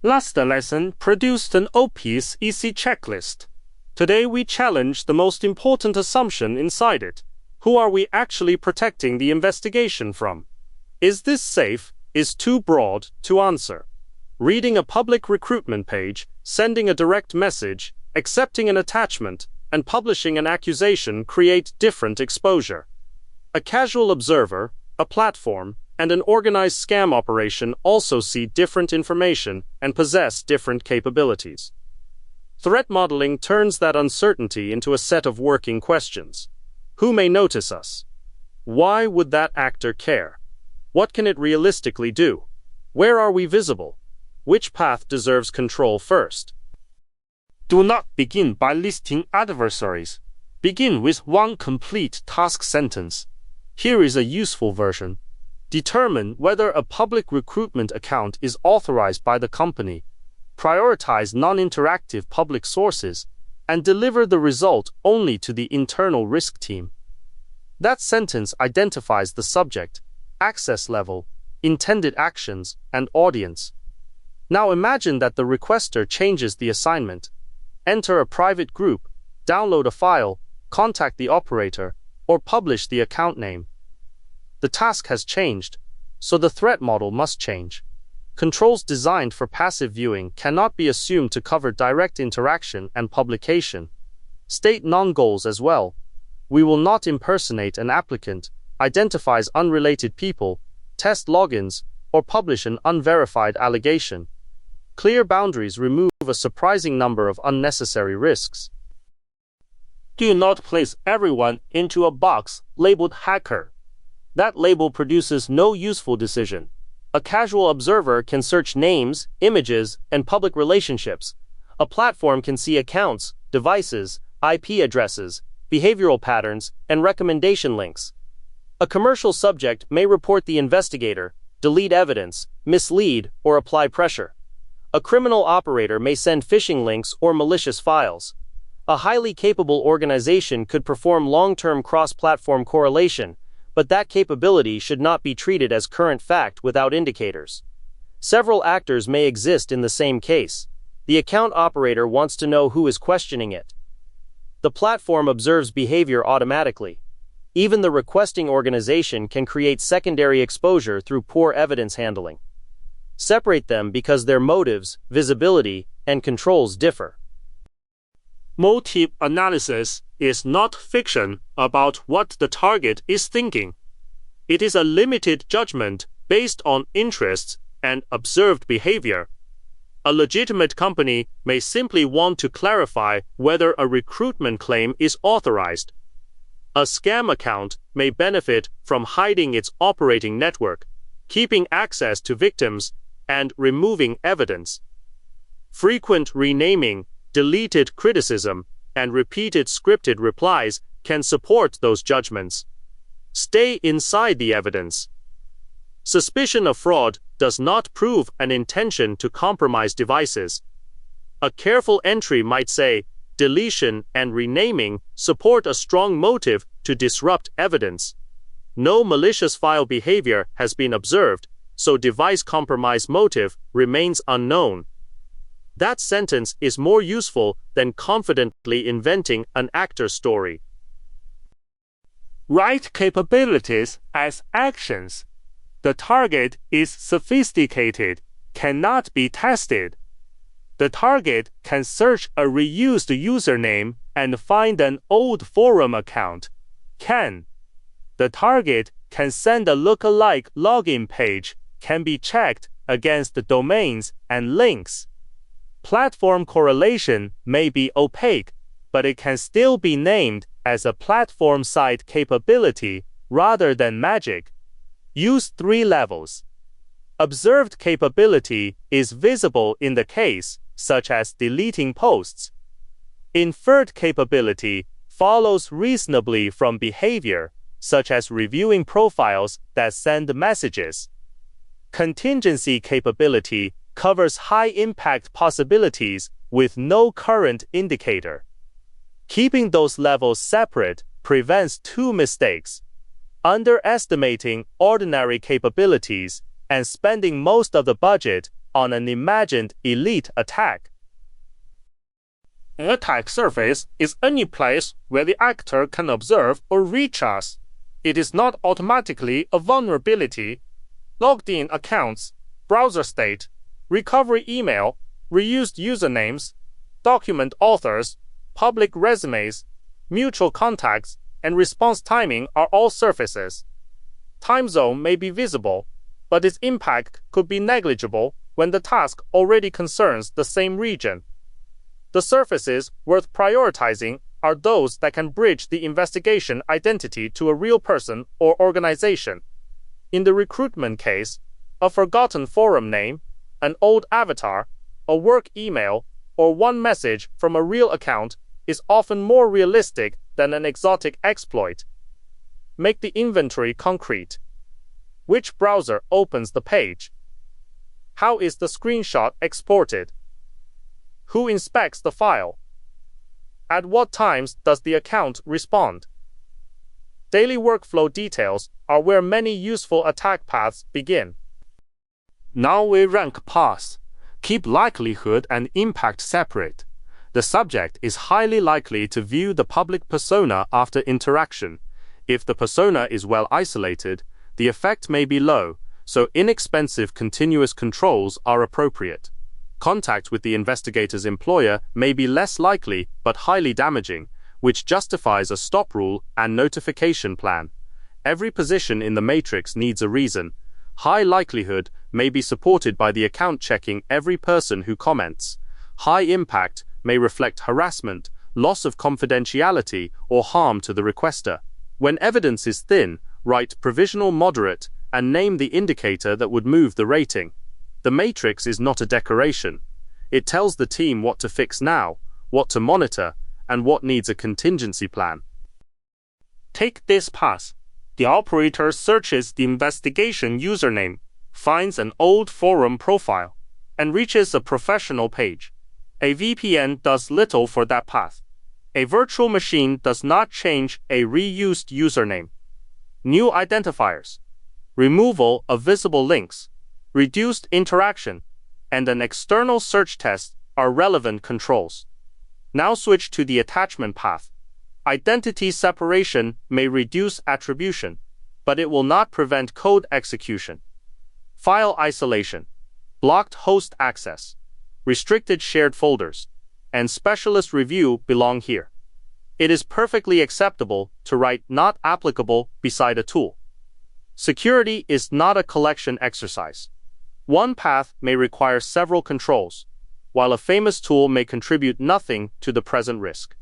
Last lesson produced an OPSEC checklist. Today we challenge the most important assumption inside it. Who are we actually protecting the investigation from? Is this safe? Is too broad to answer. Reading a public recruitment page, sending a direct message, accepting an attachment, and publishing an accusation create different exposure. A casual observer, a platform, and an organized scam operation also see different information and possess different capabilities. Threat modeling turns that uncertainty into a set of working questions. Who may notice us? Why would that actor care? What can it realistically do? Where are we visible? Which path deserves control first? Do not begin by listing adversaries. Begin with one complete task sentence. Here is a useful version. Determine whether a public recruitment account is authorized by the company. Prioritize non-interactive public sources and deliver the result only to the internal risk team. That sentence identifies the subject, access level, intended actions, and audience. Now imagine that the requester changes the assignment. Enter a private group, download a file, contact the operator, or publish the account name. The task has changed, so the threat model must change. Controls designed for passive viewing cannot be assumed to cover direct interaction and publication. State non-goals as well. We will not impersonate an applicant, identifies unrelated people, test logins, or publish an unverified allegation. Clear boundaries remove a surprising number of unnecessary risks. Do not place everyone into a box labeled hacker. That label produces no useful decision. A casual observer can search names, images, and public relationships. A platform can see accounts, devices, IP addresses, behavioral patterns, and recommendation links. A commercial subject may report the investigator, delete evidence, mislead, or apply pressure. A criminal operator may send phishing links or malicious files. A highly capable organization could perform long-term cross-platform correlation, but that capability should not be treated as current fact without indicators. Several actors may exist in the same case. The account operator wants to know who is questioning it. The platform observes behavior automatically. Even the requesting organization can create secondary exposure through poor evidence handling. Separate them because their motives, visibility, and controls differ. Motive analysis is not fiction about what the target is thinking. It is a limited judgment based on interests and observed behavior. A legitimate company may simply want to clarify whether a recruitment claim is authorized. A scam account may benefit from hiding its operating network, keeping access to victims, and removing evidence. Frequent renaming, deleted criticism, and repeated scripted replies can support those judgments. Stay inside the evidence. Suspicion of fraud does not prove an intention to compromise devices. A careful entry might say, deletion and renaming support a strong motive to disrupt evidence. No malicious file behavior has been observed, so device compromise motive remains unknown. That sentence is more useful than confidently inventing an actor story. Write capabilities as actions. The target is sophisticated, cannot be tested. The target can search a reused username and find an old forum account. Can. The target can send a lookalike login page, can be checked against the domains and links. Platform correlation may be opaque, but it can still be named as a platform-side capability rather than magic. Use 3 levels. Observed capability is visible in the case, such as deleting posts. Inferred capability follows reasonably from behavior, such as reviewing profiles that send messages. Contingency capability covers high-impact possibilities with no current indicator. Keeping those levels separate prevents 2 mistakes: underestimating ordinary capabilities and spending most of the budget on an imagined elite attack. An attack surface is any place where the actor can observe or reach us. It is not automatically a vulnerability. Logged-in accounts, browser state, recovery email, reused usernames, document authors, public resumes, mutual contacts, and response timing are all surfaces. Time zone may be visible, but its impact could be negligible when the task already concerns the same region. The surfaces worth prioritizing are those that can bridge the investigation identity to a real person or organization. In the recruitment case, a forgotten forum name, an old avatar, a work email, or one message from a real account is often more realistic than an exotic exploit. Make the inventory concrete. Which browser opens the page? How is the screenshot exported? Who inspects the file? At what times does the account respond? Daily workflow details are where many useful attack paths begin. Now we rank paths. Keep likelihood and impact separate. The subject is highly likely to view the public persona after interaction. If the persona is well isolated, the effect may be low, so inexpensive continuous controls are appropriate. Contact with the investigator's employer may be less likely but highly damaging, which justifies a stop rule and notification plan. Every position in the matrix needs a reason. High likelihood may be supported by the account checking every person who comments. High impact may reflect harassment, loss of confidentiality, or harm to the requester. When evidence is thin, write provisional moderate and name the indicator that would move the rating. The matrix is not a decoration. It tells the team what to fix now, what to monitor, and what needs a contingency plan. Take this path. The operator searches the investigation username, finds an old forum profile, and reaches a professional page. A VPN does little for that path. A virtual machine does not change a reused username. New identifiers, removal of visible links, reduced interaction, and an external search test are relevant controls. Now switch to the attachment path. Identity separation may reduce attribution, but it will not prevent code execution. File isolation, blocked host access, restricted shared folders, and specialist review belong here. It is perfectly acceptable to write "not applicable" beside a tool. Security is not a collection exercise. One path may require several controls, while a famous tool may contribute nothing to the present risk.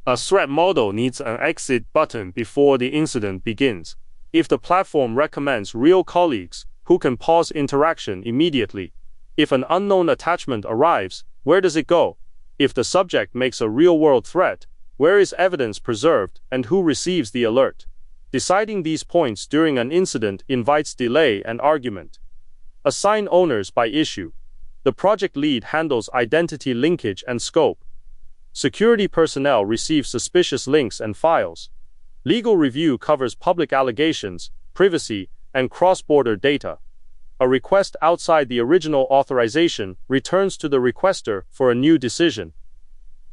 A threat model needs an exit button before the incident begins. If the platform recommends real colleagues who can pause interaction immediately, if an unknown attachment arrives, where does it go? If the subject makes a real-world threat, where is evidence preserved and who receives the alert? Deciding these points during an incident invites delay and argument. Assign owners by issue. The project lead handles identity linkage and scope. Security personnel receive suspicious links and files. Legal review covers public allegations, privacy, and cross-border data. A request outside the original authorization returns to the requester for a new decision.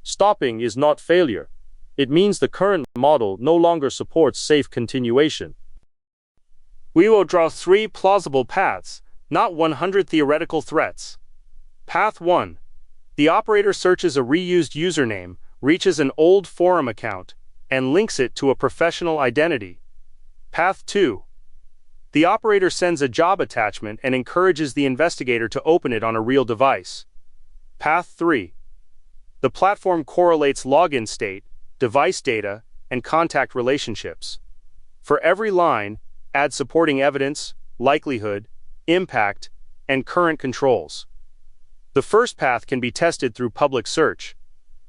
Stopping is not failure. It means the current model no longer supports safe continuation. We will draw 3 plausible paths, not 100 theoretical threats. Path 1. The operator searches a reused username, reaches an old forum account, and links it to a professional identity. Path 2. The operator sends a job attachment and encourages the investigator to open it on a real device. Path 3. The platform correlates login state, device data, and contact relationships. For every line, add supporting evidence, likelihood, impact, and current controls. The first path can be tested through public search.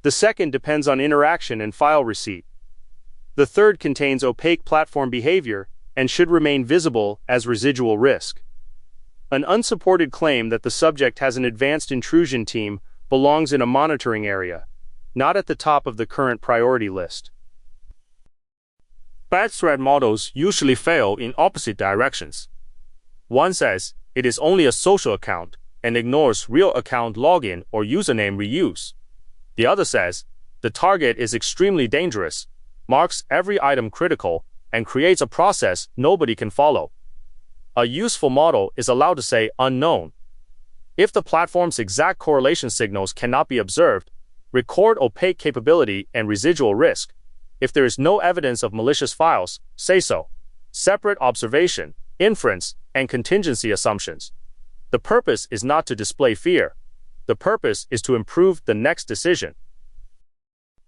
The second depends on interaction and file receipt. The third contains opaque platform behavior and should remain visible as residual risk. An unsupported claim that the subject has an advanced intrusion team belongs in a monitoring area, not at the top of the current priority list. Bad threat models usually fail in opposite directions. One says it is only a social account, and ignores real account login or username reuse. The other says, the target is extremely dangerous, marks every item critical, and creates a process nobody can follow. A useful model is allowed to say unknown. If the platform's exact correlation signals cannot be observed, record opaque capability and residual risk. If there is no evidence of malicious files, say so. Separate observation, inference, and contingency assumptions. The purpose is not to display fear. The purpose is to improve the next decision.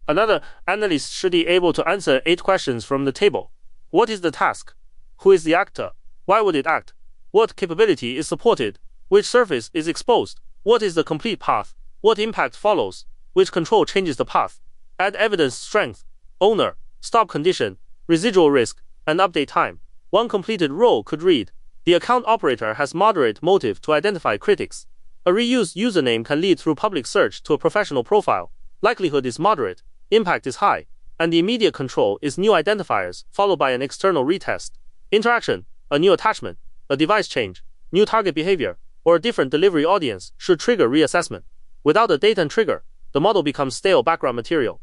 Another analyst should be able to answer 8 questions from the table. What is the task? Who is the actor? Why would it act? What capability is supported? Which surface is exposed? What is the complete path? What impact follows? Which control changes the path? Add evidence strength, owner, stop condition, residual risk, and update time. One completed row could read, the account operator has moderate motive to identify critics. A reused username can lead through public search to a professional profile. Likelihood is moderate, impact is high, and the immediate control is new identifiers followed by an external retest. Interaction, a new attachment, a device change, new target behavior, or a different delivery audience should trigger reassessment. Without a date and trigger, the model becomes stale background material.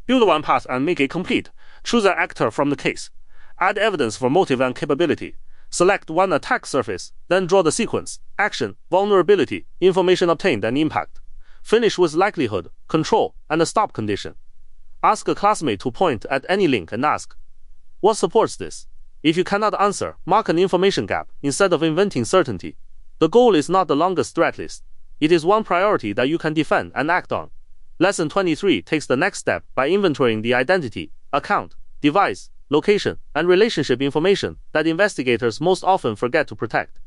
Build one path and make it complete. Choose an actor from the case. Add evidence for motive and capability. Select one attack surface, then draw the sequence, action, vulnerability, information obtained, and impact. Finish with likelihood, control, and a stop condition. Ask a classmate to point at any link and ask, what supports this? If you cannot answer, mark an information gap instead of inventing certainty. The goal is not the longest threat list. It is one priority that you can defend and act on. Lesson 23 takes the next step by inventorying the identity, account, device, location, and relationship information that investigators most often forget to protect.